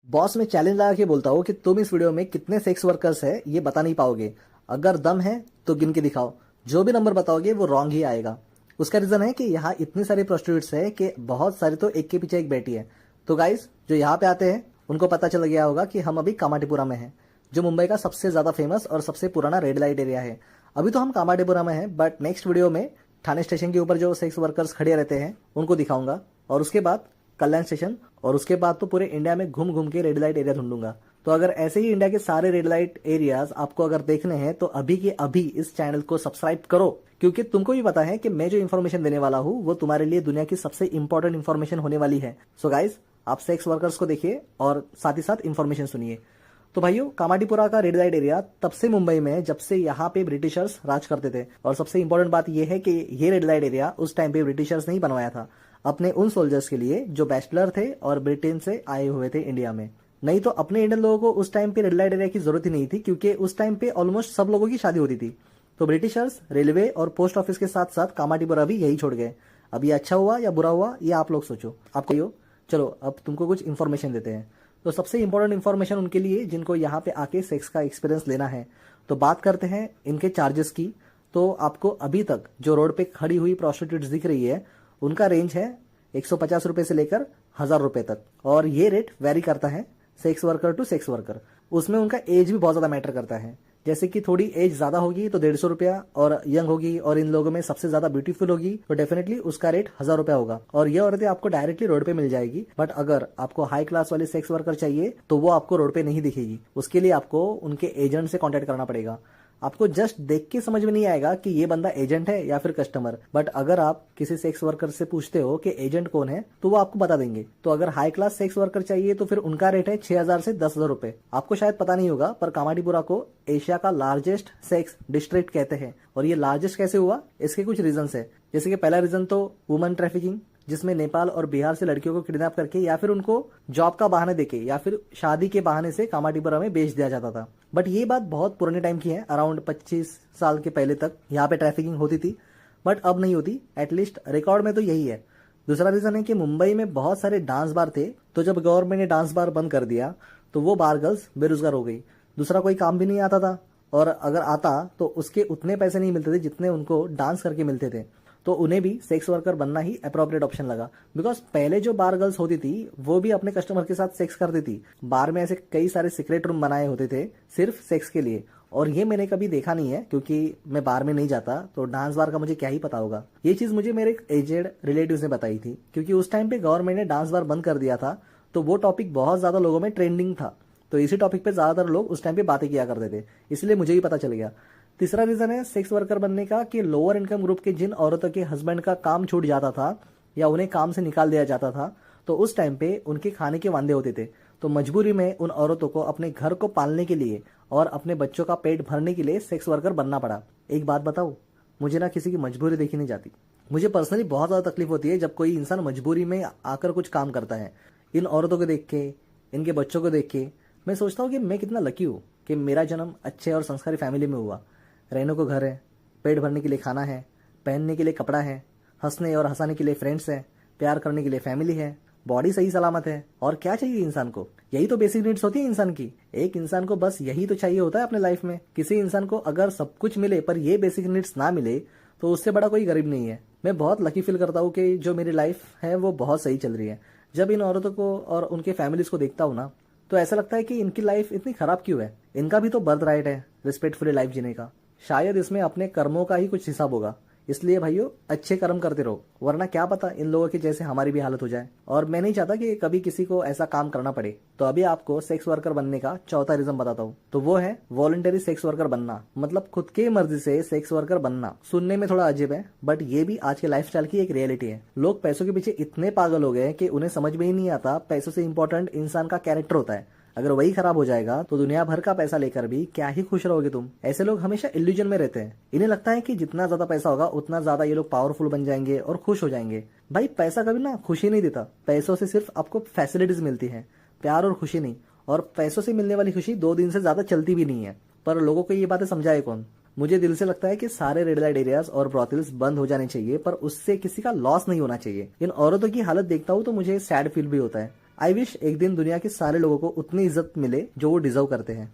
Boss में challenge लगा के बोलता हूँ कि तुम इस वीडियो में कितने सेक्स वर्कर्स है ये बता नहीं पाओगे। अगर दम है तो गिन के दिखाओ। जो भी नंबर बताओगे वो रॉन्ग ही आएगा। उसका रीजन है कि यहाँ इतनी सारी प्रोस्टिट्यूट्स है कि बहुत सारी तो एक के पीछे एक बैठी है। तो गाइस जो यहाँ पे आते हैं उनको पता चल गया होगा कि हम अभी कामाटीपुरा में हैं, जो मुंबई का सबसे ज्यादा फेमस और सबसे पुराना रेड लाइट एरिया है। अभी तो हम कामाटीपुरा में हैं, बट नेक्स्ट वीडियो में थाने स्टेशन के ऊपर जो सेक्स वर्कर्स खड़े रहते हैं उनको दिखाऊंगा, और उसके बाद कल्याण स्टेशन, और उसके बाद तो पूरे इंडिया में घूम घूम के रेड लाइट एरिया ढूंढूंगा। तो अगर ऐसे ही इंडिया के सारे रेड लाइट एरियाज आपको अगर देखने हैं तो अभी के अभी इस चैनल को सब्सक्राइब करो, क्योंकि तुमको भी पता है कि मैं जो इन्फॉर्मेशन देने वाला हूँ वो तुम्हारे लिए दुनिया की सबसे इंपॉर्टेंट इन्फॉर्मेशन होने वाली है। सो गाइज आप सेक्स वर्कर्स को देखिए और साथ ही साथ इन्फॉर्मेशन सुनिए। तो भाइयों, कामाटीपुरा का रेड लाइट एरिया तब से मुंबई में जब से यहाँ पे ब्रिटिशर्स राज करते थे। और सबसे इंपॉर्टेंट बात यह है कि ये रेड लाइट एरिया उस टाइम पे ब्रिटिशर्स नहीं बनवाया था, अपने उन सोल्जर्स के लिए जो बैचलर थे और ब्रिटेन से आए हुए थे इंडिया में। नहीं तो अपने इंडियन लोगों को उस टाइम पे रेड लाइट एरिया की जरूरत ही नहीं थी, क्योंकि उस टाइम पे ऑलमोस्ट सब लोगों की शादी होती थी। तो ब्रिटिशर्स रेलवे और पोस्ट ऑफिस के साथ साथ कामाटीपुरा भी यही छोड़ गए। अब ये अच्छा हुआ या बुरा हुआ ये आप लोग सोचो। आपको यो चलो अब तुमको कुछ इन्फॉर्मेशन देते हैं। तो सबसे इंपॉर्टेंट इन्फॉर्मेशन उनके लिए जिनको यहाँ पे आके सेक्स का एक्सपीरियंस लेना है। तो बात करते हैं इनके चार्जेस की। तो आपको अभी तक जो रोड पे खड़ी हुई प्रोस्टिट्यूट्स दिख रही है उनका रेंज है 150 रुपए से लेकर 1000 रुपए तक, और ये रेट वेरी करता है sex worker to sex worker. उसमें उनका एज भी बहुत ज्यादा मैटर करता है। जैसे कि थोड़ी एज ज्यादा होगी तो 150 रुपया, और यंग होगी और इन लोगों में सबसे ज्यादा ब्यूटीफुल होगी तो डेफिनेटली उसका रेट 1000 रुपया होगा। और ये औरतें आपको डायरेक्टली रोड पे मिल जाएगी। बट अगर आपको हाई क्लास वाली सेक्स वर्कर चाहिए तो वो आपको रोड पे नहीं दिखेगी। उसके लिए आपको उनके एजेंट से कॉन्टेक्ट करना पड़ेगा। आपको जस्ट देख के समझ में नहीं आएगा कि ये बंदा एजेंट है या फिर कस्टमर, बट अगर आप किसी सेक्स वर्कर से पूछते हो कि एजेंट कौन है तो वो आपको बता देंगे। तो अगर हाई क्लास सेक्स वर्कर चाहिए तो फिर उनका रेट है 6000 से 10000 रुपए। आपको शायद पता नहीं होगा पर कामाटीपुरा को एशिया का लार्जेस्ट सेक्स डिस्ट्रिक्ट कहते हैं। और ये लार्जेस्ट कैसे हुआ, इसके कुछ रीजन है। जैसे कि पहला रीजन तो वुमन ट्रैफिकिंग, जिसमें नेपाल और बिहार से लड़कियों को किडनैप करके या फिर उनको जॉब का बहाने देके या फिर शादी के बहाने से कामाटीपुरा में बेच दिया जाता था। बट ये बात बहुत पुराने टाइम की है, अराउंड 25 साल के पहले तक यहाँ पे ट्रैफिकिंग होती थी, बट अब नहीं होती। एटलीस्ट रिकॉर्ड में तो यही है। दूसरा रीजन है कि मुंबई में बहुत सारे डांस बार थे, तो जब गवर्नमेंट ने डांस बार बंद कर दिया तो वो बार गर्ल्स बेरोजगार हो गई। दूसरा कोई काम भी नहीं आता था, और अगर आता तो उसके उतने पैसे नहीं मिलते थे जितने उनको डांस करके मिलते थे। तो उन्हें भी सेक्स वर्कर बनना ही अप्रोप्रिएट ऑप्शन लगा। बिकॉज पहले जो बार गर्ल्स होती थी वो भी अपने कस्टमर के साथ सेक्स करती थी। बार में ऐसे कई सारे सीक्रेट रूम बनाए होते थे सिर्फ सेक्स के लिए, और ये मैंने कभी देखा नहीं है क्योंकि मैं बार में नहीं जाता, तो डांस बार का मुझे क्या ही पता होगा। ये चीज मुझे मेरे एजेड रिलेटिव्स ने बताई थी, क्योंकि उस टाइम पे गवर्नमेंट ने डांस बार बंद कर दिया था। तो वो टॉपिक बहुत ज्यादा लोगों में ट्रेंडिंग था, तो इसी टॉपिक पे ज्यादातर लोग उस टाइम पे बातें किया करते थे, इसलिए मुझे भी पता चल गया। तीसरा रीजन है सेक्स वर्कर बनने का कि लोअर इनकम ग्रुप के जिन औरतों के हस्बैंड का काम छूट जाता था या उन्हें काम से निकाल दिया जाता था, तो उस टाइम पे उनके खाने के वांदे होते थे। तो मजबूरी में उन औरतों को अपने घर को पालने के लिए और अपने बच्चों का पेट भरने के लिए सेक्स वर्कर बनना पड़ा। एक बात बताऊं, मुझे ना किसी की मजबूरी देखी नहीं जाती। मुझे पर्सनली बहुत ज्यादा तकलीफ होती है जब कोई इंसान मजबूरी में आकर कुछ काम करता है। इन औरतों को देख के, इनके बच्चों को देख के मैं सोचता हूँ कि मैं कितना लकी हूँ कि मेरा जन्म अच्छे और संस्कारी फैमिली में हुआ। रहने को घर है, पेट भरने के लिए खाना है, पहनने के लिए कपड़ा है, हंसने और हंसाने के लिए फ्रेंड्स हैं, प्यार करने के लिए फैमिली है, बॉडी सही सलामत है। और क्या चाहिए इंसान को? यही तो बेसिक नीड्स होती है इंसान की। एक इंसान को बस यही तो चाहिए होता है अपने लाइफ में। किसी इंसान को अगर सब कुछ मिले पर ये बेसिक नीड्स ना मिले तो उससे बड़ा कोई गरीब नहीं है। मैं बहुत लकी फील करता हूँ कि जो मेरी लाइफ है वो बहुत सही चल रही है। जब इन औरतों को और उनके फैमिलीज को देखता हूँ ना तो ऐसा लगता है कि इनकी लाइफ इतनी खराब क्यों है। इनका भी तो बर्थ राइट है रिस्पेक्टफुली लाइफ जीने का। शायद इसमें अपने कर्मों का ही कुछ हिसाब होगा। इसलिए भाइयों अच्छे कर्म करते रहो, वरना क्या पता इन लोगों की जैसे हमारी भी हालत हो जाए। और मैं नहीं चाहता कि कभी किसी को ऐसा काम करना पड़े। तो अभी आपको सेक्स वर्कर बनने का चौथा रीजन बताता हूँ, तो वो है वॉलंटरी सेक्स वर्कर बनना, मतलब खुद की मर्जी से सेक्स वर्कर बनना। सुनने में थोड़ा अजीब है, बट ये भी आज के लाइफस्टाइल की एक रियलिटी है। लोग पैसों के पीछे इतने पागल हो गए कि उन्हें समझ में ही नहीं आता पैसों से इंपॉर्टेंट इंसान का कैरेक्टर होता है। अगर वही खराब हो जाएगा तो दुनिया भर का पैसा लेकर भी क्या ही खुश रहोगे तुम। ऐसे लोग हमेशा इल्यूजन में रहते हैं। इन्हें लगता है कि जितना ज्यादा पैसा होगा उतना ज्यादा ये लोग पावरफुल बन जाएंगे और खुश हो जाएंगे। भाई पैसा कभी ना खुशी नहीं देता। पैसों से सिर्फ आपको फैसिलिटीज मिलती है, प्यार और खुशी नहीं। और पैसों से मिलने वाली खुशी 2 दिन से ज्यादा चलती भी नहीं है। पर लोगों को ये बातें समझाए कौन? मुझे दिल से लगता है कि सारे रेड लाइट एरियाज और ब्रॉथल्स बंद हो जाने चाहिए, पर उससे किसी का लॉस नहीं होना चाहिए। इन औरतों की हालत देखता हूँ तो मुझे सैड फील भी होता है। आई विश एक दिन दुनिया के सारे लोगों को उतनी इज्जत मिले जो वो डिजर्व करते हैं।